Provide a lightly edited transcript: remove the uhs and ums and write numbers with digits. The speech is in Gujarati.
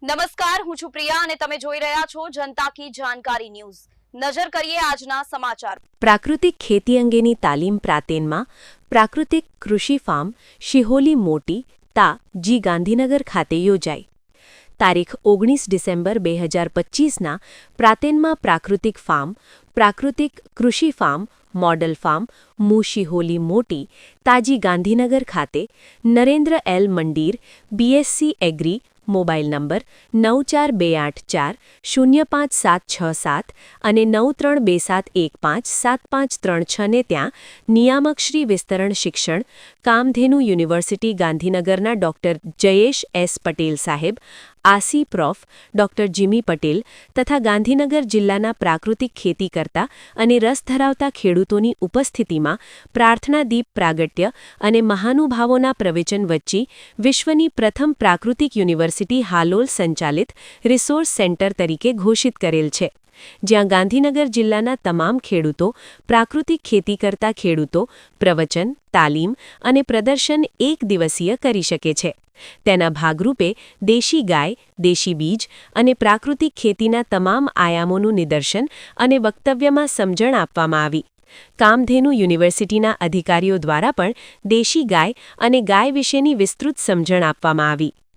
નમસ્કાર, હું છું પ્રિયા અને તમે જોઈ રહ્યા છો જનતા કી જાણકારી ન્યૂઝ। નજર કરીએ આજના સમાચાર। પ્રાકૃતિક ખેતી અંગેની તાલીમ પ્રાંતેનમાં પ્રાકૃતિક કૃષિ ફાર્મ શિહોલી મોટી તા જી ગાંધીનગર ખાતે યોજાઈ। તારીખ 19 ડિસેમ્બર 2025ના પ્રાંતેનમાં પ્રાકૃતિક ફાર્મ પ્રાકૃતિક કૃષિ ફાર્મ મોડલ ફાર્મ મુ શિહોલી મોટી તાજી ગાંધીનગર ખાતે નરેન્દ્ર એલ મંડીર બીએસસી એગ્રી મોબાઈલ નંબર 9428405767 અને 9327157536 ને ત્યાં નિયામક શ્રી વિસ્તરણ શિક્ષણ કામધેનુ યુનિવર્સિટી ગાંધીનગરના ડોક્ટર જયેશ એસ પટેલ સાહેબ asst prof doctor Jimmy Patel તથા ગાંધીનગર જિલ્લાના પ્રાકૃતિક ખેતી કરતા અને રસ ધરાવતા ખેડૂતોની ઉપસ્થિતિમાં પ્રાર્થના દીપ પ્રાગટ્ય અને મહાનુભાવોના પ્રવચન વચ્ચે વિશ્વની પ્રથમ પ્રાકૃતિક યુનિવર્સિટી હાલોલ સંચાલિત રિસોર્સ સેન્ટર તરીકે ઘોષિત કરેલ છે, જ્યાં ગાંધીનગર જિલ્લાના તમામ ખેડૂતો પ્રાકૃતિક ખેતી કરતા ખેડૂતો પ્રવચન, તાલીમ અને પ્રદર્શન એક દિવસીય કરી શકે છે। તેના ભાગરૂપે દેશી ગાય, દેશી બીજ અને પ્રાકૃતિક ખેતીના તમામ આયામોનું નિદર્શન અને વક્તવ્યમાં સમજણ આપવામાં આવી। કામધેનુ યુનિવર્સિટીના અધિકારીઓ દ્વારા પણ દેશી ગાય અને ગાય વિશેની વિસ્તૃત સમજણ આપવામાં આવી।